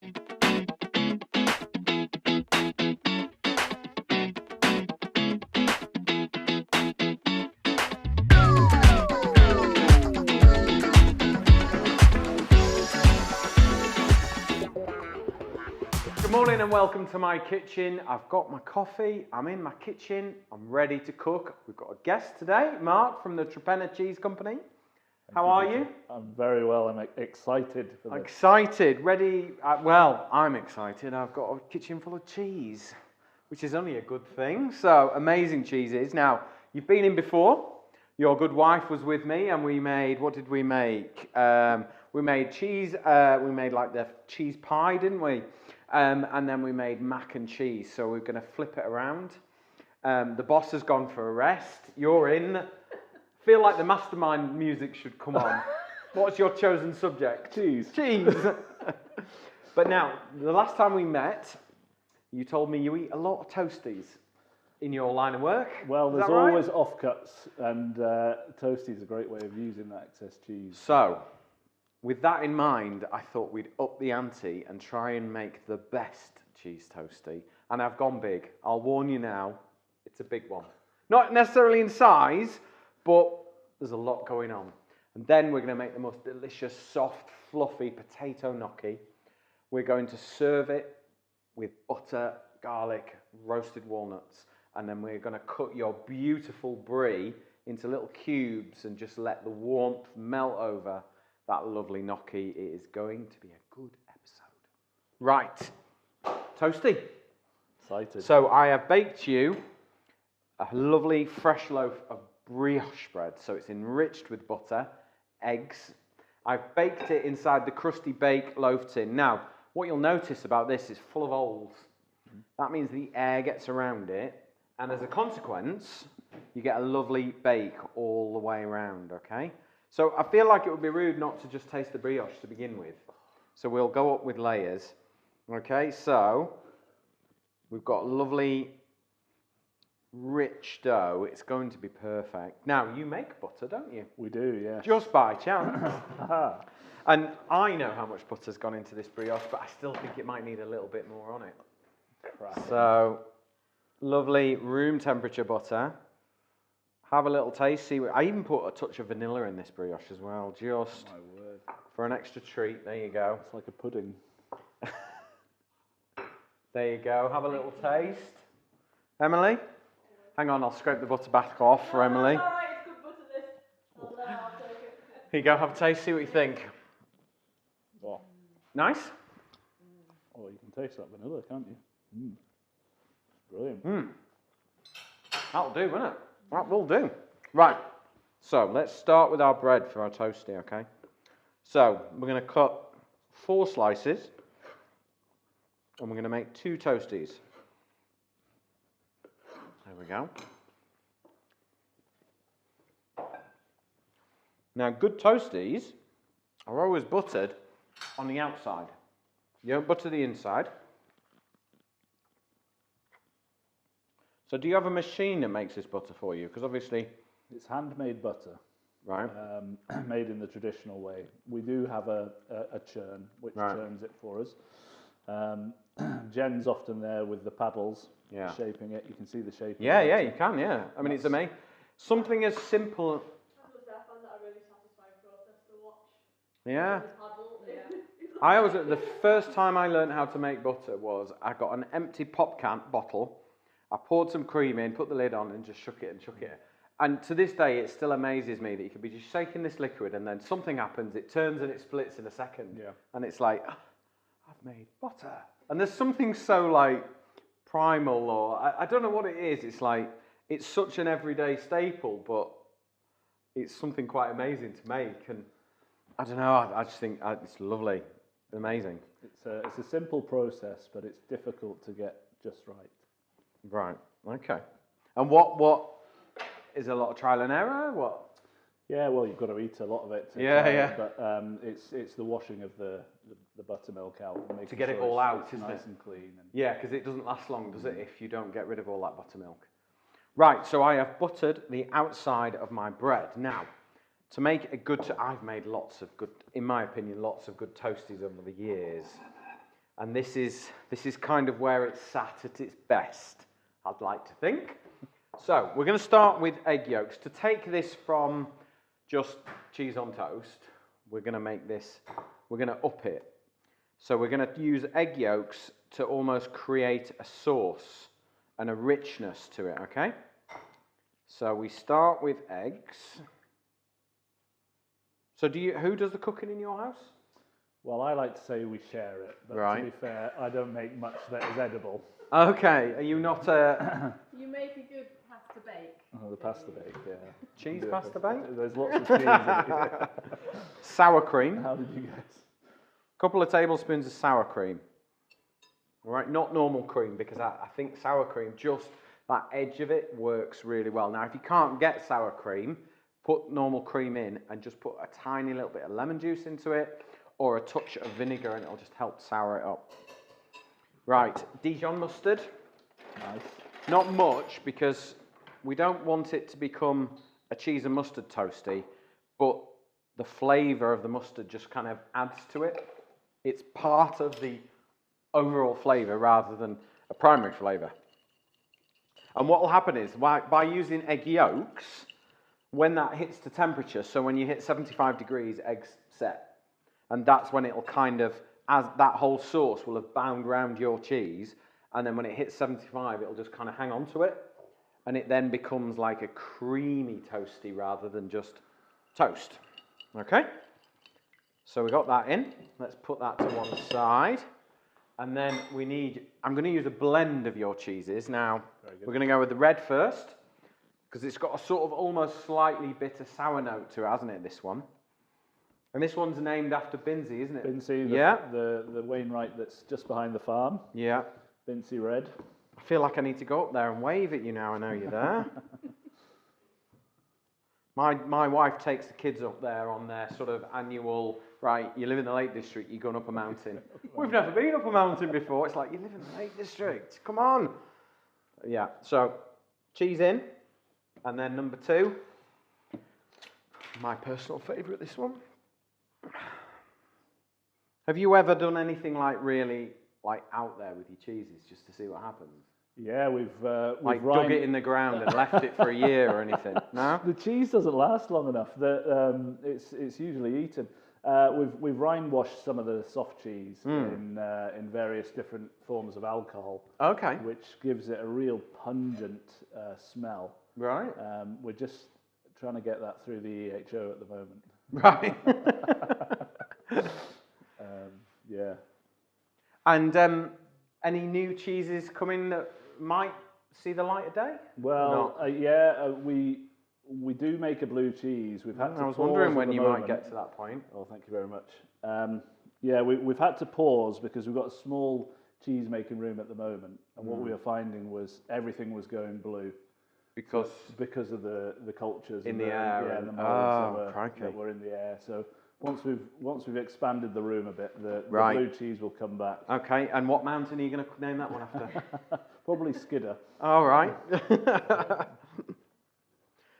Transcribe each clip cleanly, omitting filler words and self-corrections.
Good morning and welcome to my kitchen. I've got my coffee, I'm in my kitchen, I'm ready to cook. We've got a guest today, Mark from the Torpenhow Cheese Compnay. How are you? I'm very well. I'm excited for this. Excited, ready. Well, I'm excited. I've got a kitchen full of cheese, which is only a good thing. So, amazing cheeses. Now, you've been in before. Your good wife was with me and we made, what did we make? We made cheese, we made like the cheese pie, didn't we? And then we made mac and cheese. So we're going to flip it around. The boss has gone for a rest. You're in. Feel like the mastermind music should come on. What's your chosen subject? Cheese. Cheese. But now, the last time we met, you told me you eat a lot of toasties in your line of work. Well, there's right? always offcuts, and Toastie is a great way of using that excess cheese. So, with that in mind, I thought we'd up the ante and try and make the best cheese toastie. And I've gone big. I'll warn you now, it's a big one. Not necessarily in size, but there's a lot going on. And then we're going to make the most delicious, soft, fluffy potato gnocchi. We're going to serve it with butter, garlic, roasted walnuts. And then we're going to cut your beautiful Brie into little cubes and just let the warmth melt over that lovely gnocchi. It is going to be a good episode. Right, Toastie. Excited. So I have baked you a lovely fresh loaf of brioche bread. So it's enriched with butter, eggs. I've baked it inside the crusty bake loaf tin. Now, what you'll notice about this is full of holes. That means the air gets around it. And as a consequence, you get a lovely bake all the way around, okay? So I feel like it would be rude not to just taste the brioche to begin with. So we'll go up with layers. Okay, so we've got lovely rich dough. It's going to be perfect. Now, you make butter, don't you? We do, yeah. Just by chance. And I know how much butter's gone into this brioche, but I still think it might need a little bit more on it. Crap. So, lovely room temperature butter. Have a little taste. See, I even put a touch of vanilla in this brioche as well, just My word. for an extra treat. There you go. It's like a pudding. There you go. Have a little taste. Emily? Hang on, I'll scrape the butter back off for Emily. It's all right, it's good butter this. I'll take it. Here you go, have a taste, see what you think. Oh. Nice? Oh, you can taste that vanilla, can't you? Brilliant. That'll do, won't it? That will do. Right, so let's start with our bread for our toastie, okay? So, we're going to cut 4 slices, and we're going to make 2 toasties. There we go. Now, good toasties are always buttered on the outside. You don't butter the inside. So do you have a machine that makes this butter for you? Because obviously... It's handmade butter. Right. Made in the traditional way. We do have a churn, which churns it for us. Jen's often there with the paddles, shaping it. You can see the shape. Yeah, you can, yeah. I mean, it's amazing. Something as simple... I found that a really satisfying process to watch. Yeah. The paddle. I always, the first time I learned how to make butter was I got an empty pop can bottle. I poured some cream in, put the lid on, and just shook it. And to this day, it still amazes me that you could be just shaking this liquid, and then something happens. It turns and it splits in a second. Yeah. And it's like, oh, I've made butter. And there's something so like primal, or I don't know what it is. It's like it's such an everyday staple, but it's something quite amazing to make. And I don't know. I just think it's lovely, amazing. It's a simple process, but it's difficult to get just right. Right. Okay. And what is a lot of trial and error? What? Yeah. Well, you've got to eat a lot of it. But it's the washing of the buttermilk out and making to get sure it all out, it's isn't nice it? and clean. And Yeah, because it doesn't last long, does it? If you don't get rid of all that buttermilk. Right. So I have buttered the outside of my bread. Now, to make a good, I've made lots of good, in my opinion, lots of good toasties over the years. And this is kind of where it's sat at its best, I'd like to think. So we're going to start with egg yolks. To take this from just cheese on toast, we're going to make this, we're going to up it. So we're going to use egg yolks to almost create a sauce and a richness to it, okay? So we start with eggs. So who does the cooking in your house? Well, I like to say we share it, but to be fair, I don't make much that is edible. Okay, are you not a... You make a good pasta bake. Oh, the pasta bake, yeah. Cheese pasta bake? There's lots of cheese in it. Sour cream. How did you guess? Couple of tablespoons of sour cream. All right, not normal cream, because I think sour cream, just that edge of it works really well. Now, if you can't get sour cream, put normal cream in and just put a tiny little bit of lemon juice into it or a touch of vinegar and it'll just help sour it up. Right, Dijon mustard. Nice. Not much, because we don't want it to become a cheese and mustard toastie, but the flavour of the mustard just kind of adds to it. It's part of the overall flavour rather than a primary flavour. And what will happen is, by using egg yolks, when that hits the temperature, so when you hit 75 degrees, eggs set. And that's when it'll kind of, as that whole sauce will have bound round your cheese, and then when it hits 75, it'll just kind of hang on to it, and it then becomes like a creamy toastie rather than just toast. Okay? So we got that in. Let's put that to one side. And then I'm going to use a blend of your cheeses. Now, we're going to go with the red first, because it's got a sort of almost slightly bitter sour note to it, hasn't it, this one? And this one's named after Binzi, isn't it? Binzi, the Wainwright that's just behind the farm. Yeah. Binzi Red. I feel like I need to go up there and wave at you now I know you're there. My wife takes the kids up there on their sort of annual, right, you live in the Lake District, you're going up a mountain. We've never been up a mountain before. It's like, you live in the Lake District, come on. Yeah, so cheese in. And then number 2, my personal favourite, this one. Have you ever done anything like really like out there with your cheeses just to see what happens? Yeah, we've dug it in the ground and left it for a year or anything. No, the cheese doesn't last long enough. It's usually eaten. We've rind washed some of the soft cheese in various different forms of alcohol. Okay, which gives it a real pungent smell. Right. We're just trying to get that through the EHO at the moment. Right. Yeah. And any new cheeses coming that might see the light of day? Well, we do make a blue cheese. We've had to I was wondering when you might get to that point. Oh, thank you very much. Yeah, we've had to pause because we've got a small cheese making room at the moment, and what we were finding was everything was going blue. Because of the cultures in the air, and the molds that were in the air. So once we've expanded the room a bit, the blue cheese will come back. Okay, and what mountain are you going to name that one after? Probably Skidder. All right.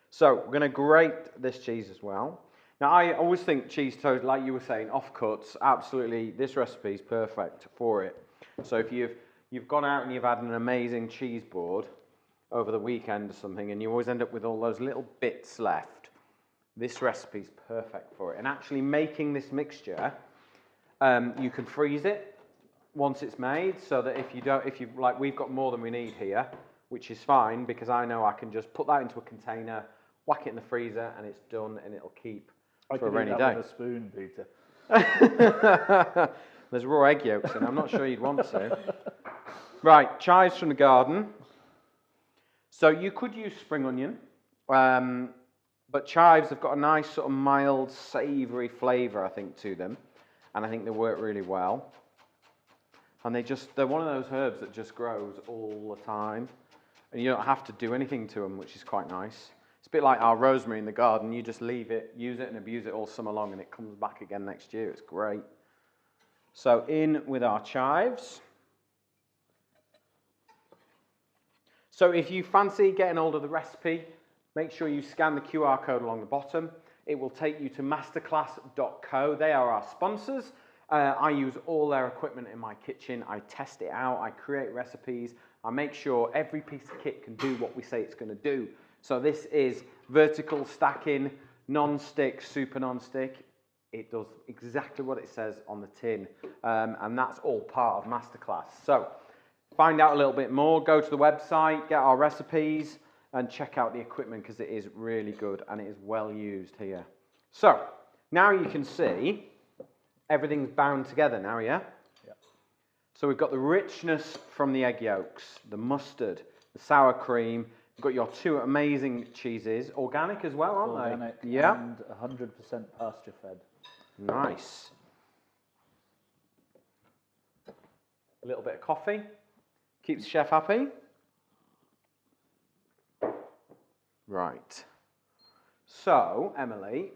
So we're going to grate this cheese as well. Now I always think cheese toast, like you were saying, offcuts. Absolutely, this recipe is perfect for it. So if you've gone out and you've had an amazing cheese board over the weekend or something, and you always end up with all those little bits left, this recipe is perfect for it. And actually making this mixture, you can freeze it once it's made, so that we've got more than we need here, which is fine, because I know I can just put that into a container, whack it in the freezer, and it's done, and it'll keep for a rainy day. I could eat that with a spoon, Peter. There's raw egg yolks in. I'm not sure you'd want to. Right, chives from the garden. So you could use spring onion, but chives have got a nice sort of mild, savoury flavour, I think, to them, and I think they work really well. And they're one of those herbs that just grows all the time, and you don't have to do anything to them, which is quite nice. It's a bit like our rosemary in the garden. You just leave it, use it and abuse it all summer long, and it comes back again next year. It's great. So in with our chives. So if you fancy getting hold of the recipe, make sure you scan the QR code along the bottom. It will take you to masterclass.co. They are our sponsors, I use all their equipment in my kitchen. I test it out. I create recipes. I make sure every piece of kit can do what we say it's going to do. So this is vertical stacking, non-stick, super non-stick. It does exactly what it says on the tin. And that's all part of Masterclass. So find out a little bit more. Go to the website, get our recipes, and check out the equipment because it is really good and it is well used here. So now you can see everything's bound together now, yeah? Yep. So we've got the richness from the egg yolks, the mustard, the sour cream. You've got your two amazing cheeses, organic as well, aren't Organic they? Yeah. and 100% pasture fed. Nice. A little bit of coffee. Keeps the chef happy. Right. So, Emily,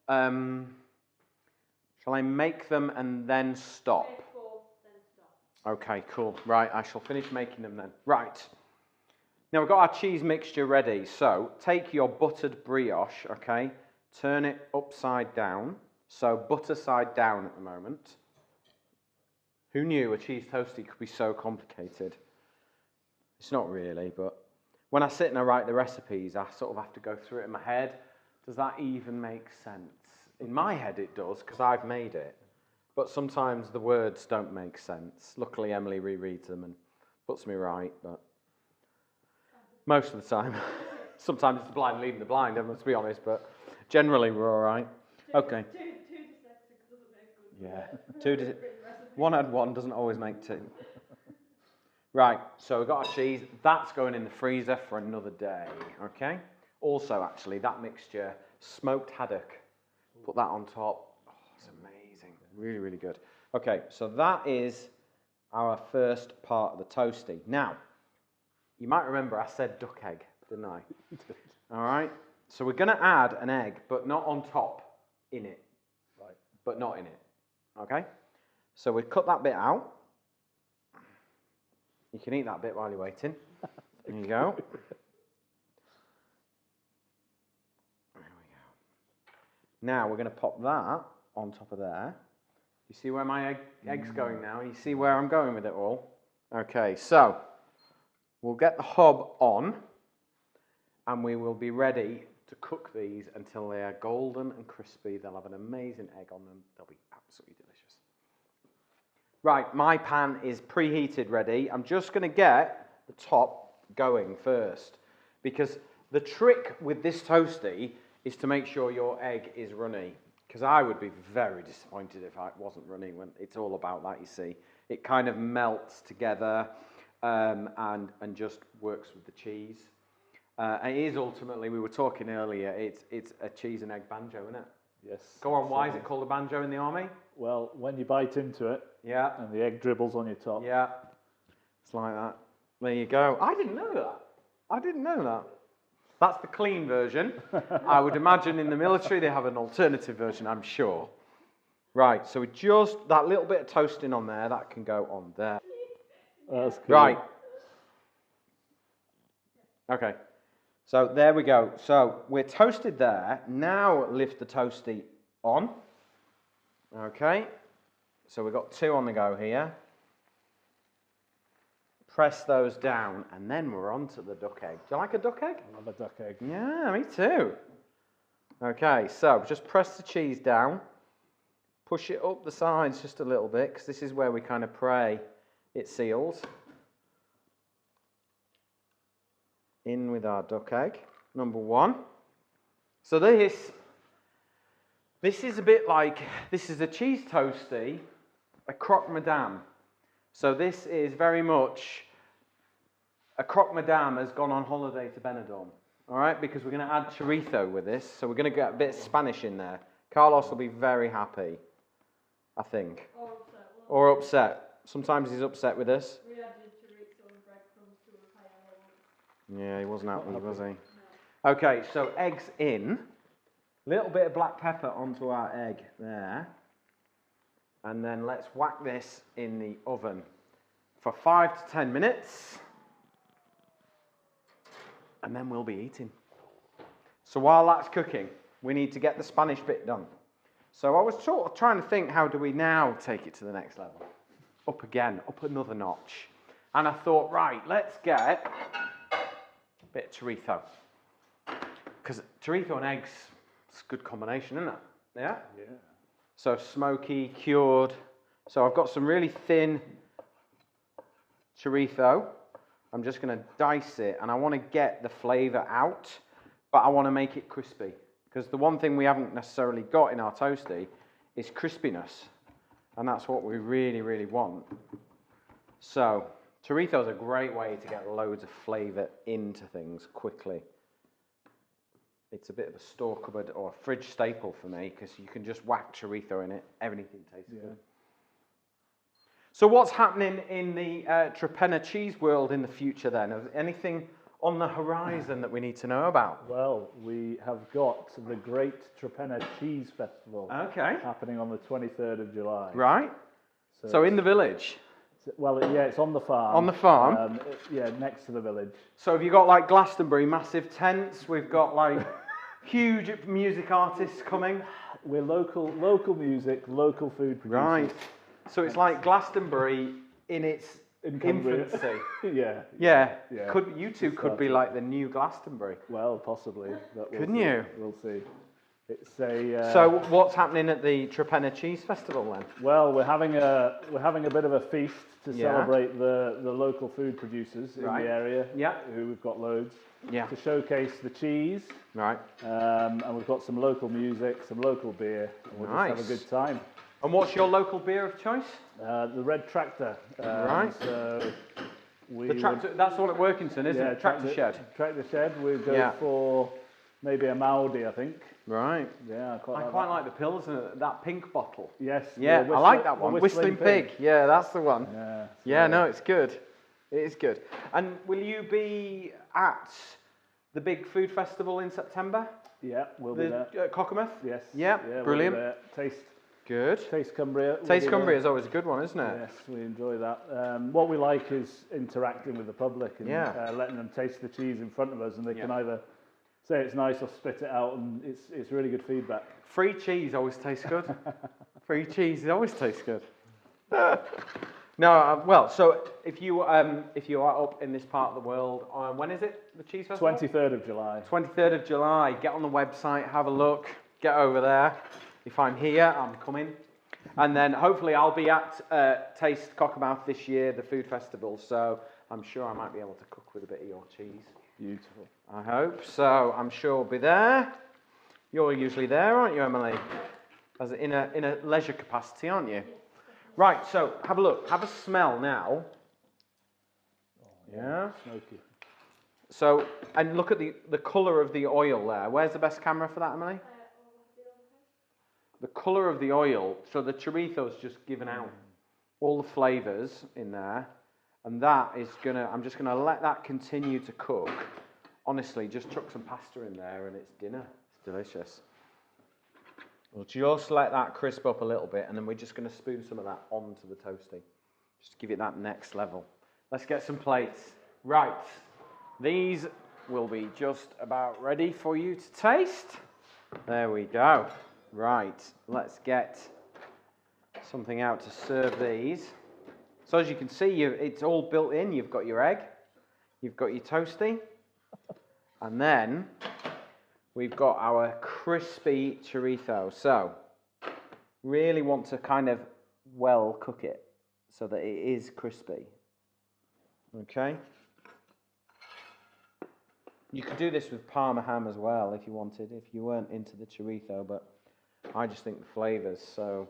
shall I make them and then stop? Make 4, then stop. Okay, cool. Right, I shall finish making them then. Right. Now we've got our cheese mixture ready. So take your buttered brioche, okay? Turn it upside down. So butter side down at the moment. Who knew a cheese toastie could be so complicated? It's not really, but when I sit and I write the recipes, I sort of have to go through it in my head. Does that even make sense? In my head it does, because I've made it. But sometimes the words don't make sense. Luckily, Emily rereads them and puts me right, but most of the time. Sometimes it's the blind leading the blind, I must be honest, but generally we're all right. Okay. Two dyslexics doesn't make good. Yeah. One and one doesn't always make two. Right, so we've got our cheese. That's going in the freezer for another day, okay? Also, actually, that mixture, smoked haddock. Put that on top. Oh, it's amazing. Really, really good. Okay, so that is our first part of the toastie. Now, you might remember I said duck egg, didn't I? All right, so we're going to add an egg, but not on top, in it. Right. But not in it, okay? So we cut that bit out. You can eat that bit while you're waiting. There you go. There we go. Now we're going to pop that on top of there. You see where my egg's going now? You see where I'm going with it all? Okay, so we'll get the hob on and we will be ready to cook these until they are golden and crispy. They'll have an amazing egg on them. They'll be absolutely delicious. Right, my pan is preheated ready. I'm just going to get the top going first because the trick with this toastie is to make sure your egg is runny because I would be very disappointed if it wasn't runny when it's all about that, you see. It kind of melts together and just works with the cheese. It is ultimately, we were talking earlier, it's a cheese and egg banjo, isn't it? Yes. Go on, why is it called a banjo in the army? Well, when you bite into it, yeah, and the egg dribbles on your top. Yeah, it's like that. There you go. I didn't know that. I didn't know that. That's the clean version. I would imagine in the military they have an alternative version, I'm sure. Right, so we just, that little bit of toasting on there, that can go on there. That's cool. Right. Okay. So there we go. So we're toasted there. Now lift the toastie on. Okay. So we've got 2 on the go here. Press those down and then we're on to the duck egg. Do you like a duck egg? I love a duck egg. Yeah, me too. Okay, so just press the cheese down. Push it up the sides just a little bit because this is where we kind of pray it seals. In with our duck egg, number 1. So this is a bit like, this is a cheese toastie, a croque madame. So this is very much, a croque madame has gone on holiday to Benidorm, all right? Because we're going to add chorizo with this, so we're going to get a bit of Spanish in there. Carlos will be very happy, I think. Or upset. Or upset. Sometimes he's upset with us. We added chorizo and breadcrumbs to a paella once. Yeah, he wasn't happy, was he? No. Okay, so eggs in. Little bit of black pepper onto our egg there. And then let's whack this in the oven for 5 to 10 minutes. And then we'll be eating. So while that's cooking, we need to get the Spanish bit done. So I was sort of trying to think, how do we now take it to the next level? Up again, up another notch. And I thought, right, let's get a bit of chorizo. Because chorizo and eggs, it's a good combination, isn't it? Yeah? Yeah. So smoky, cured. So I've got some really thin chorizo. I'm just going to dice it, and I want to get the flavour out, but I want to make it crispy. Because the one thing we haven't necessarily got in our toastie is crispiness. And that's what we really, really want. So chorizo is a great way to get loads of flavour into things quickly. It's a bit of a store cupboard or a fridge staple for me, because you can just whack chorizo in it, everything tastes good. So what's happening in the Torpenhow cheese world in the future then? Is anything on the horizon that we need to know about? Well, we have got the Great Torpenhow Cheese Festival happening on the 23rd of July. Right. So in the village? Well, yeah, it's on the farm. On the farm? Yeah, next to the village. So have you got like Glastonbury, massive tents? We've got like huge music artists coming? We're local music, local food producers. Right. So it's like Glastonbury in its infancy. yeah. Could you two could be like the new Glastonbury? Well, possibly. Couldn't you? We'll see. It's a. So what's happening at the Torpenhow Cheese Festival then? Well, we're having a bit of a feast to celebrate the local food producers in the area. Yeah. Who we've got loads. Yeah. To showcase the cheese. Right. And we've got some local music, some local beer, and we'll just have a good time. And what's your local beer of choice? The Red Tractor. Right. So the Tractor, that's all at Workington, isn't it? Tractor Shed. Tractor Shed. We go for maybe a Maudi, I think. Right. Yeah, I quite like the Pilsner, that pink bottle. Yes. Yeah, I like that one. Whistling Pig. Yeah, that's the one. Yeah. No, it's good. It is good. And will you be at the big food festival in September? Yeah, we'll be there. Cockermouth? Yes. Yeah, brilliant. We'll be there. Taste Cumbria. Taste Cumbria is always a good one, isn't it? Yes, we enjoy that. What we like is interacting with the public and letting them taste the cheese in front of us, and they can either say it's nice or spit it out, and it's really good feedback. Free cheese always tastes good. Free cheese always tastes good. No, well, so if you are up in this part of the world, when is it, the cheese festival? 23rd of July. 23rd of July. Get on the website, have a look, get over there. If I'm here, I'm coming. And then hopefully I'll be at Taste Cockermouth this year, the food festival, so I'm sure I might be able to cook with a bit of your cheese. Beautiful. I hope. So I'm sure we'll be there. You're usually there, aren't you, Emily? As in a leisure capacity, aren't you? Right, so have a look. Have a smell now. Yeah. Smoky. So, and look at the colour of the oil there. Where's the best camera for that, Emily? The colour of the oil, so the chorizo's just given out all the flavours in there, and that is I'm just gonna let that continue to cook. Honestly, just chuck some pasta in there and it's dinner. It's delicious. We'll just let that crisp up a little bit, and then we're just gonna spoon some of that onto the toastie. Just give it that next level. Let's get some plates. Right, these will be just about ready for you to taste. There we go. Right, let's get something out to serve these. So as you can see, it's all built in. You've got your egg, you've got your toastie, and then we've got our crispy chorizo. So really want to kind of well cook it so that it is crispy. Okay. You could do this with Parma ham as well if you wanted, if you weren't into the chorizo, but I just think the flavours, so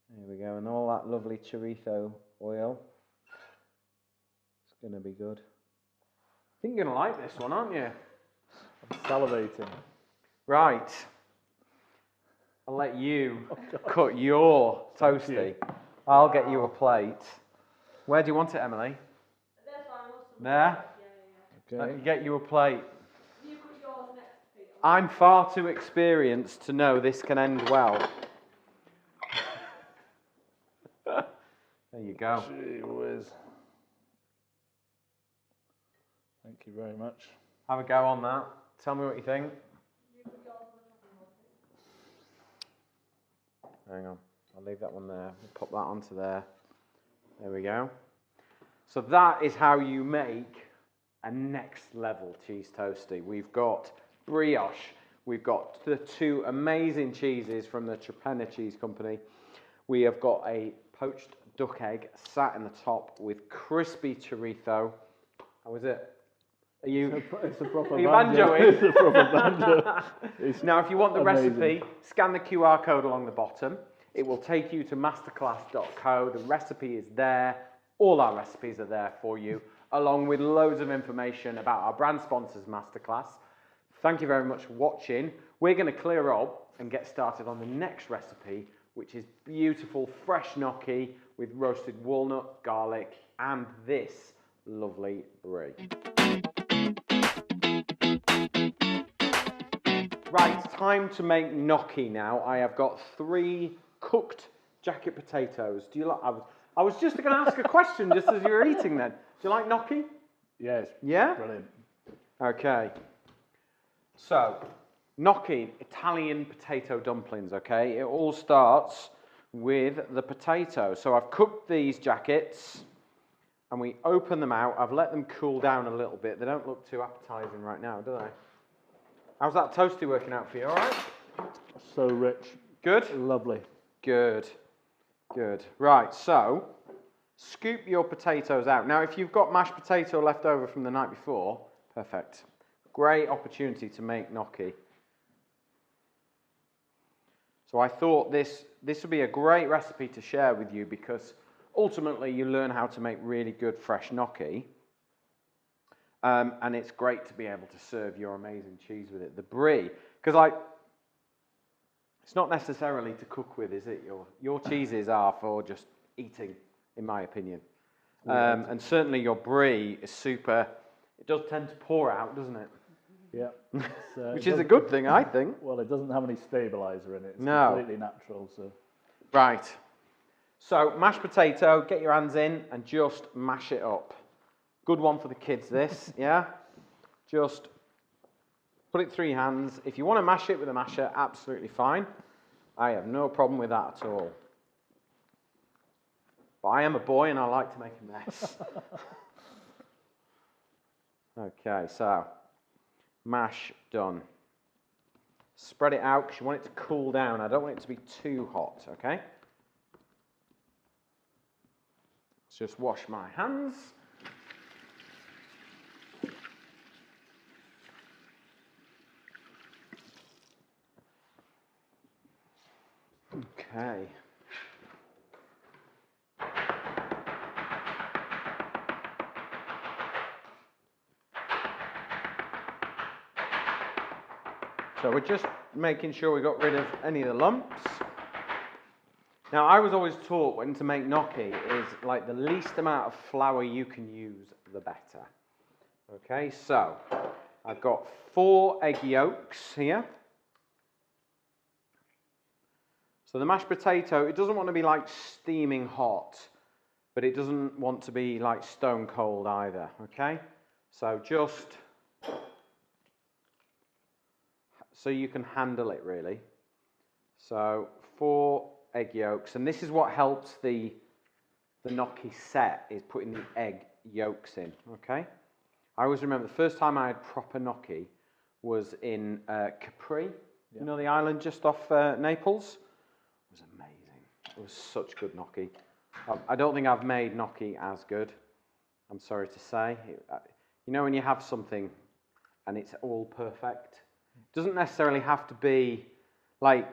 there we go, and all that lovely chorizo oil. It's going to be good. I think you're going to like this one, aren't you? I'm salivating. Right. I'll let you cut your toastie. I'll get you a plate. Where do you want it, Emily? There? Let me get you a plate. I'm far too experienced to know this can end well. There you go. Gee whiz. Thank you very much. Have a go on that. Tell me what you think. Hang on, I'll leave that one there. We'll pop that onto there. There we go. So that is how you make a next level cheese toastie. We've got brioche. We've got the two amazing cheeses from the Torpenhow Cheese Compnay. We have got a poached duck egg sat in the top with crispy chorizo. How is it? Are you? It's a proper Are you banjo. banjoing? It's a proper banjo. It's now, if you want the amazing. recipe, scan the QR code along the bottom. It will take you to masterclass.co. The recipe is there. All our recipes are there for you, along with loads of information about our brand sponsors, Masterclass. Thank you very much for watching. We're going to clear up and get started on the next recipe, which is beautiful fresh gnocchi with roasted walnut, garlic, and this lovely brie. Right, time to make gnocchi now. I have got 3 cooked jacket potatoes. Do you like? I was just going to ask a question just as you were eating then. Do you like gnocchi? Yes. Yeah? Brilliant. Okay. So, gnocchi, Italian potato dumplings, okay? It all starts with the potato. So I've cooked these jackets and we open them out. I've let them cool down a little bit. They don't look too appetizing right now, do they? How's that toastie working out for you, all right? So rich. Good? Lovely. Good. Good. Right, so scoop your potatoes out. Now, if you've got mashed potato left over from the night before, perfect. Great opportunity to make gnocchi. So I thought this would be a great recipe to share with you because ultimately you learn how to make really good fresh gnocchi. And it's great to be able to serve your amazing cheese with it. The brie, because it's not necessarily to cook with, is it? Your cheeses are for just eating, in my opinion. And certainly your brie is super. It does tend to pour out, doesn't it? Yeah. Which is a good thing, I think. Well, it doesn't have any stabilizer in it. It's No. completely natural. So. Right. So mashed potato, get your hands in and just mash it up. Good one for the kids, this, yeah? Just put it through your hands. If you want to mash it with a masher, absolutely fine. I have no problem with that at all. But I am a boy and I like to make a mess. Okay, so mash done. Spread it out because you want it to cool down. I don't want it to be too hot, okay? Let's just wash my hands. Okay. So we're just making sure we got rid of any of the lumps. Now I was always taught when to make gnocchi is like the least amount of flour you can use, the better. Okay, so I've got 4 egg yolks here. So the mashed potato, it doesn't want to be like steaming hot, but it doesn't want to be like stone cold either, okay? So just so you can handle it really. So 4 egg yolks, and this is what helps the gnocchi set, is putting the egg yolks in, okay? I always remember the first time I had proper gnocchi was in Capri, you know the island just off Naples? It was amazing. It was such good gnocchi. I don't think I've made gnocchi as good, I'm sorry to say. You know when you have something and it's all perfect? It doesn't necessarily have to be like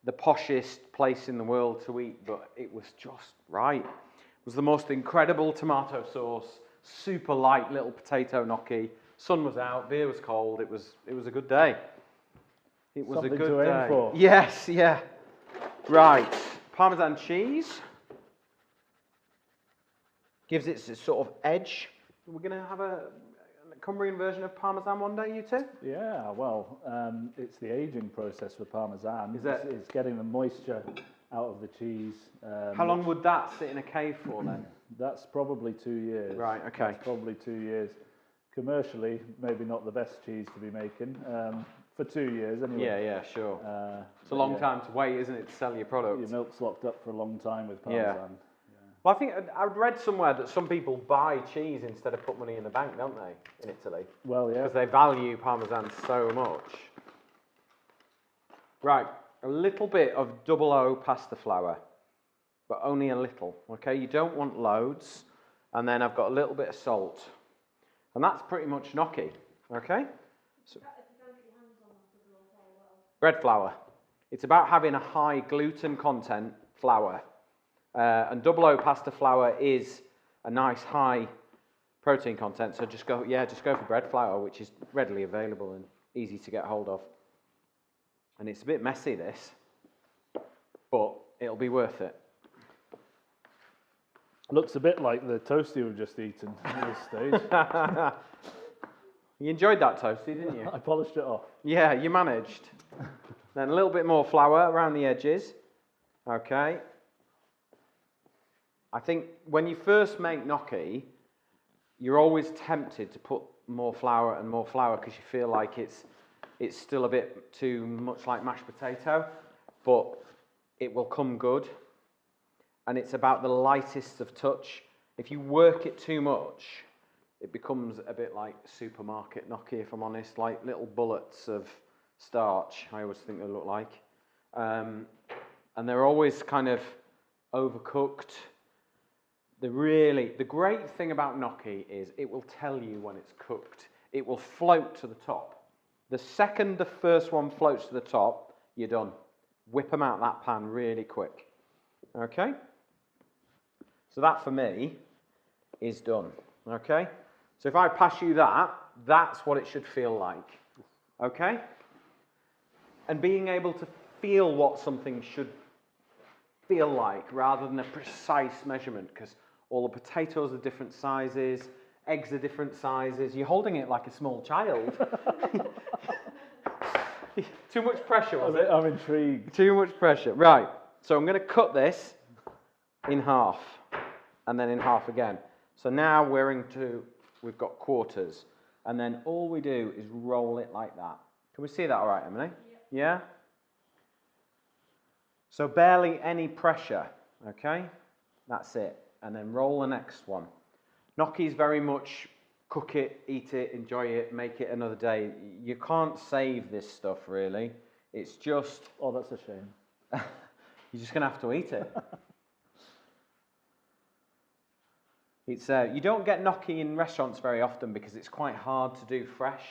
the poshest place in the world to eat, but it was just right. It was the most incredible tomato sauce, super light little potato gnocchi. Sun was out, beer was cold. It was a good day. It was Something a good to day. aim for. Yes, yeah. Right, Parmesan cheese gives it its sort of edge. We're going to have a Cumbrian version of Parmesan one day, you two? Yeah, well, it's the aging process for Parmesan. Is it? It's getting the moisture out of the cheese. How long would that sit in a cave for then? That's probably 2 years. Right, okay. That's probably 2 years. Commercially, maybe not the best cheese to be making. for 2 years anyway. Yeah, sure. It's a but long yeah, time to wait, isn't it, to sell your product? Your milk's locked up for a long time with Parmesan. Well, I think I'd read somewhere that some people buy cheese instead of put money in the bank, don't they, in Italy? Well, yeah. Because they value Parmesan so much. Right, a little bit of double O pasta flour, but only a little, okay? You don't want loads. And then I've got a little bit of salt. And that's pretty much gnocchi, okay? So, bread flour. It's about having a high gluten content flour. And double O pasta flour is a nice high protein content, so just go for bread flour, which is readily available and easy to get hold of. And it's a bit messy, this, but it'll be worth it. Looks a bit like the toastie we've just eaten at this stage. You enjoyed that toastie, didn't you? I polished it off. Yeah, you managed. Then a little bit more flour around the edges. Okay. I think when you first make gnocchi, you're always tempted to put more flour because you feel like it's still a bit too much like mashed potato, but it will come good. And it's about the lightest of touch. If you work it too much, it becomes a bit like supermarket gnocchi, if I'm honest, like little bullets of starch, I always think they look like. And they're always kind of overcooked. The great thing about gnocchi is it will tell you when it's cooked. It will float to the top. The second the first one floats to the top, you're done. Whip them out of that pan really quick. Okay? So that, for me, is done. Okay? So if I pass you that, that's what it should feel like. Okay? And being able to feel what something should feel like rather than a precise measurement, because all the potatoes are different sizes, eggs are different sizes. You're holding it like a small child. Too much pressure, was it? I'm intrigued. Too much pressure. Right. So I'm going to cut this in half and then in half again. So now we've got quarters. And then all we do is roll it like that. Can we see that all right, Emily? Yeah? So barely any pressure, okay? That's it. And then roll the next one. Gnocchi is very much cook it, eat it, enjoy it, make it another day. You can't save this stuff, really. It's just... Oh, that's a shame. You're just going to have to eat it. You don't get gnocchi in restaurants very often because it's quite hard to do fresh.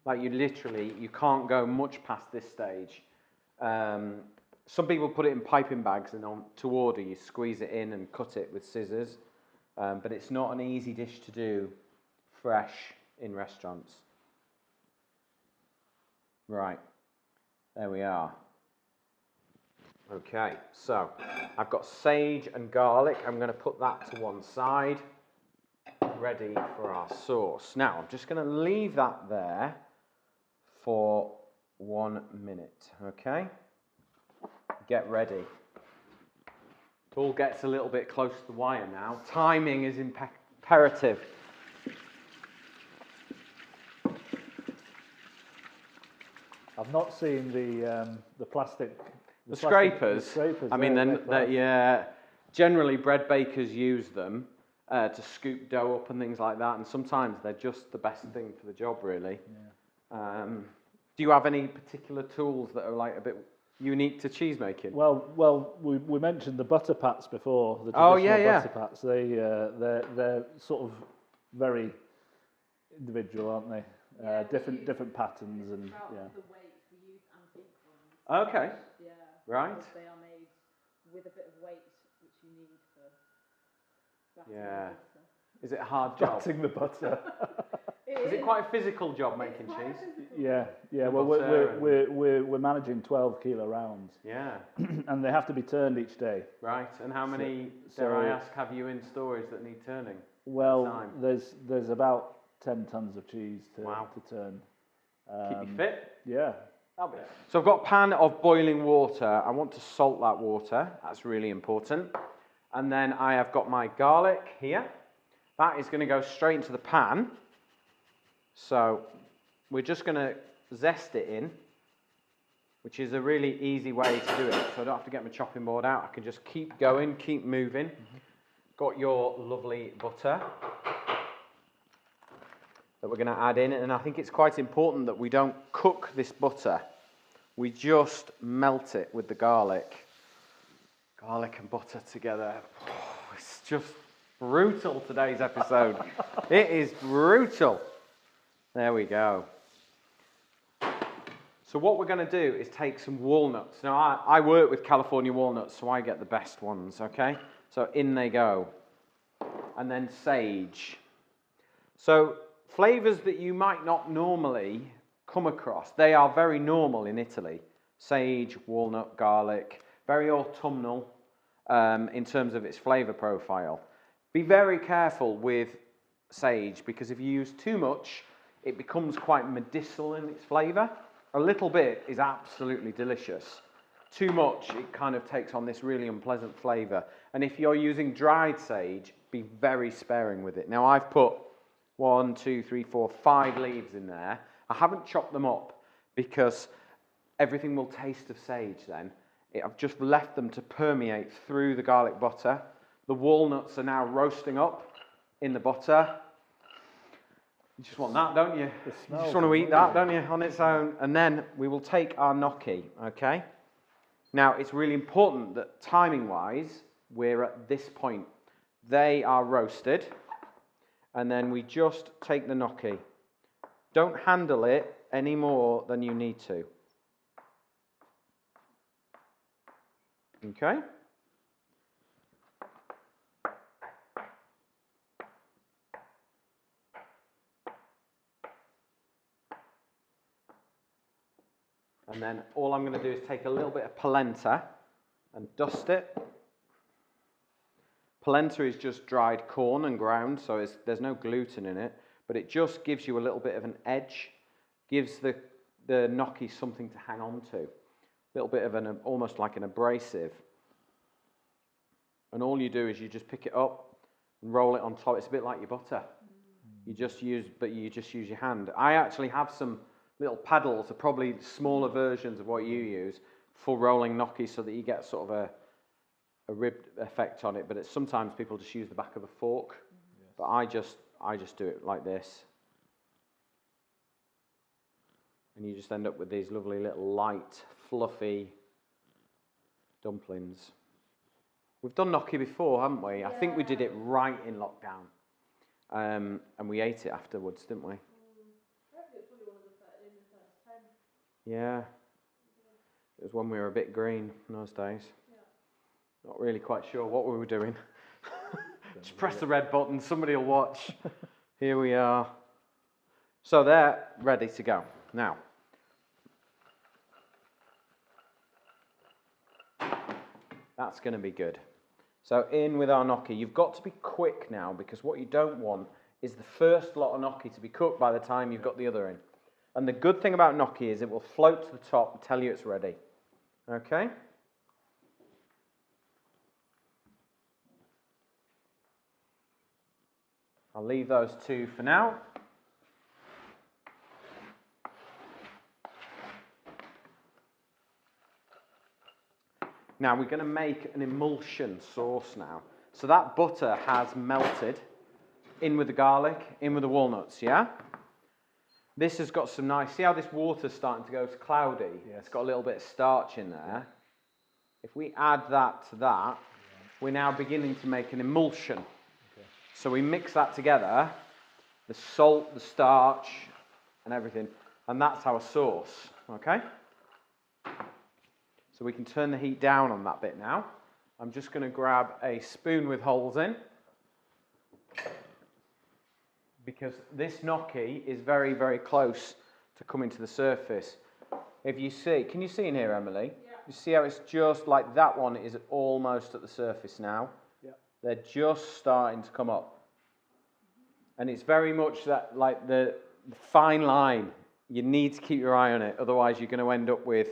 Like you can't go much past this stage. Some people put it in piping bags and to order you squeeze it in and cut it with scissors. But it's not an easy dish to do fresh in restaurants. Right, there we are. Okay, so I've got sage and garlic. I'm going to put that to one side, ready for our sauce. Now, I'm just going to leave that there for 1 minute, okay? Get ready. It all gets a little bit close to the wire now. Timing is imperative. I've not seen the plastic... The scrapers. The scrapers. I mean, generally bread bakers use them to scoop dough up and things like that, and sometimes they're just the best thing for the job, really. Yeah. Do you have any particular tools that are like a bit unique to cheese making? Well, we mentioned the butter pats before. The traditional butter pats. They're sort of very individual, aren't they? Different patterns and yeah. The weight we use antique ones. Okay. Yeah. Right. They are made with a bit of weight which you need for batting the butter. Is it a hard job? Batting the butter. Is it quite a physical job making cheese? Yeah. Well, we're managing 12 kilo rounds. Yeah. And they have to be turned each day. Right. And how many, dare I ask, have you in storage that need turning? Well, there's about 10 tons of cheese to turn. Keep you fit? Yeah. So I've got a pan of boiling water. I want to salt that water. That's really important. And then I have got my garlic here. That is going to go straight into the pan. So we're just going to zest it in, which is a really easy way to do it. So I don't have to get my chopping board out. I can just keep going, keep moving. Got your lovely butter that we're going to add in. And I think it's quite important that we don't cook this butter. We just melt it with the garlic. Garlic and butter together. Oh, it's just brutal, today's episode. It is brutal. There we go. So what we're going to do is take some walnuts. Now, I work with California walnuts, so I get the best ones, okay? So in they go. And then sage. So flavours that you might not normally come across, they are very normal in Italy. Sage, walnut, garlic, very autumnal in terms of its flavour profile. Be very careful with sage, because if you use too much, it becomes quite medicinal in its flavour. A little bit is absolutely delicious. Too much, it kind of takes on this really unpleasant flavour. And if you're using dried sage, be very sparing with it. Now I've put 1, 2, 3, 4, 5 leaves in there. I haven't chopped them up because everything will taste of sage then. I've just left them to permeate through the garlic butter. The walnuts are now roasting up in the butter. You just want that, don't you? You just want to eat that, don't you, on its own? And then we will take our gnocchi, okay? Now, it's really important that timing-wise, we're at this point. They are roasted, and then we just take the gnocchi. Don't handle it any more than you need to. Okay? And then all I'm going to do is take a little bit of polenta and dust it. Polenta is just dried corn and ground, so there's no gluten in it, but it just gives you a little bit of an edge, gives the gnocchi something to hang on to. A little bit of almost like an abrasive. And all you do is you just pick it up and roll it on top. It's a bit like your butter. You just use your hand. I actually have some little paddles, are probably smaller versions of what you use for rolling gnocchi, so that you get sort of a ribbed effect on it. But sometimes people just use the back of a fork. Yes. But I just do it like this. And you just end up with these lovely little light, fluffy dumplings. We've done gnocchi before, haven't we? Yeah. I think we did it right in lockdown. And we ate it afterwards, didn't we? Yeah. It was when we were a bit green in those days. Yeah. Not really quite sure what we were doing. Just press the red button, somebody will watch. Here we are. So they're ready to go. Now, that's going to be good. So in with our gnocchi. You've got to be quick now, because what you don't want is the first lot of gnocchi to be cooked by the time you've got the other in. And the good thing about gnocchi is it will float to the top and tell you it's ready. Okay? I'll leave those two for now. Now we're going to make an emulsion sauce now. So that butter has melted in with the garlic, in with the walnuts, yeah? This has got some nice, see how this water's starting to go cloudy? Yes. It's got a little bit of starch in there. If we add that to that, we're now beginning to make an emulsion. Okay. So we mix that together, the salt, the starch, and everything, and that's our sauce, okay? So we can turn the heat down on that bit now. I'm just going to grab a spoon with holes in, because this gnocchi is very, very close to coming to the surface. If you see, can you see in here, Emily? Yeah. You see how it's just like that one is almost at the surface now? Yeah. They're just starting to come up. And it's very much that, like the fine line. You need to keep your eye on it, otherwise you're going to end up with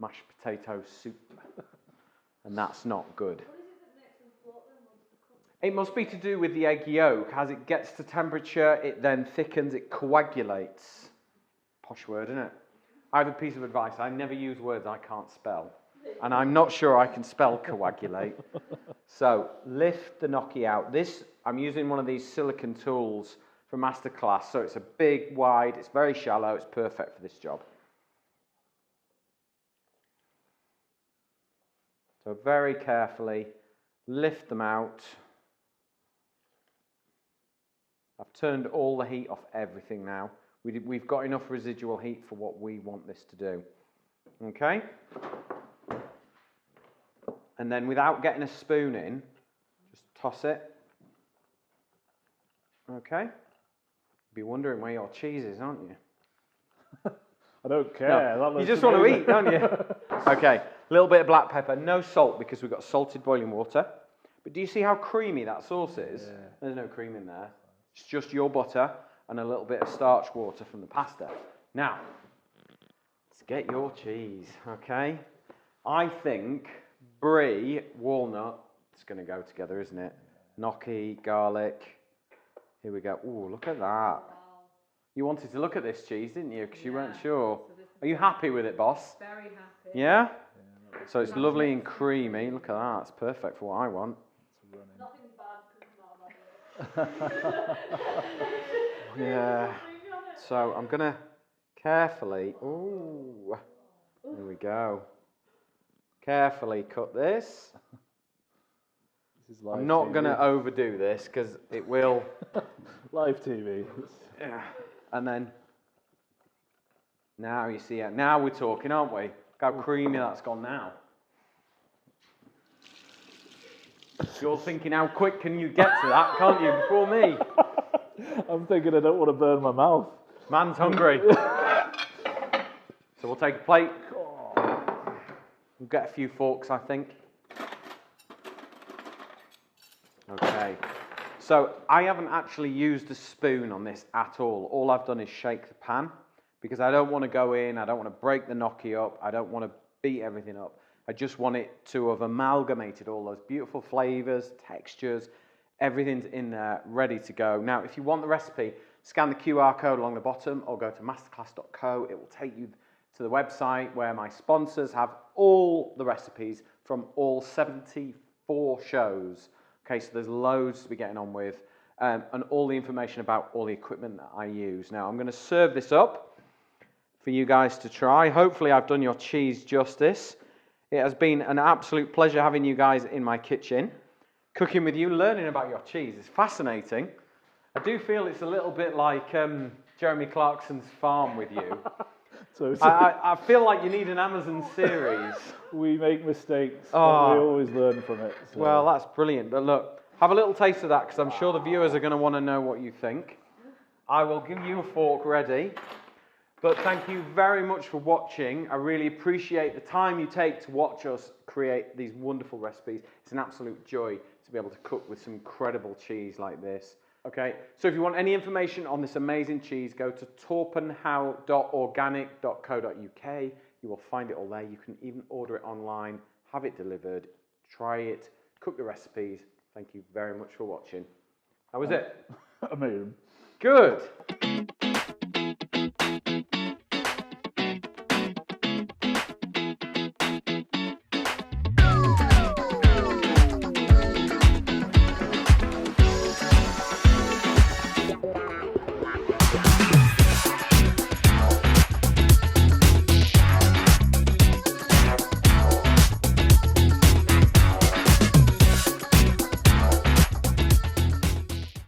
mashed potato soup. And that's not good. It must be to do with the egg yolk. As it gets to temperature, it then thickens, it coagulates. posh word, isn't it? I have a piece of advice. I never use words I can't spell. And I'm not sure I can spell coagulate. So lift the gnocchi out. This, I'm using one of these silicone tools from Masterclass. So it's a big, wide, it's very shallow. It's perfect for this job. So very carefully lift them out. I've turned all the heat off everything now. We've got enough residual heat for what we want this to do. Okay? And then without getting a spoon in, just toss it. Okay? You'll be wondering where your cheese is, aren't you? I don't care. No, you just want to eat, don't you? Okay, a little bit of black pepper, no salt because we've got salted boiling water. But do you see how creamy that sauce is? Yeah. There's no cream in there. It's just your butter and a little bit of starch water from the pasta. Now, let's get your cheese, okay? I think Brie, walnut, it's going to go together, isn't it? Gnocchi, garlic. Here we go. Ooh, look at that. Wow. You wanted to look at this cheese, didn't you? Because you weren't sure. So are you happy with it, boss? Very happy. Yeah? So it's lovely and creamy. Look at that. It's perfect for what I want. Nothing bad could come out of it. Yeah. So I'm going to carefully... Ooh. There we go. Carefully cut this. I'm not going to overdo this because it will... Live TV. Yeah. And then... Now you see it. Now we're talking, aren't we? Look how creamy that's gone now. You're thinking, how quick can you get to that, can't you, before me? I'm thinking I don't want to burn my mouth. Man's hungry. So we'll take a plate. We'll get a few forks, I think. Okay. So I haven't actually used a spoon on this at all. All I've done is shake the pan because I don't want to go in, I don't want to break the gnocchi up, I don't want to beat everything up. I just want it to have amalgamated all those beautiful flavours, textures, everything's in there, ready to go. Now, if you want the recipe, scan the QR code along the bottom or go to masterclass.co. It will take you to the website where my sponsors have all the recipes from all 74 shows. Okay, so there's loads to be getting on with and all the information about all the equipment that I use. Now, I'm going to serve this up for you guys to try. Hopefully, I've done your cheese justice. It has been an absolute pleasure having you guys in my kitchen, cooking with you, learning about your cheese. It's fascinating. I do feel it's a little bit like Jeremy Clarkson's farm with you. I feel like you need an Amazon series. We make mistakes, but we always learn from it. So. Well, that's brilliant. But look, have a little taste of that because I'm sure the viewers are going to want to know what you think. I will give you a fork ready. But thank you very much for watching. I really appreciate the time you take to watch us create these wonderful recipes. It's an absolute joy to be able to cook with some incredible cheese like this. Okay, so if you want any information on this amazing cheese, go to torpenhow.organic.co.uk. You will find it all there. You can even order it online, have it delivered, try it, cook the recipes. Thank you very much for watching. How was it? Amazing. Good.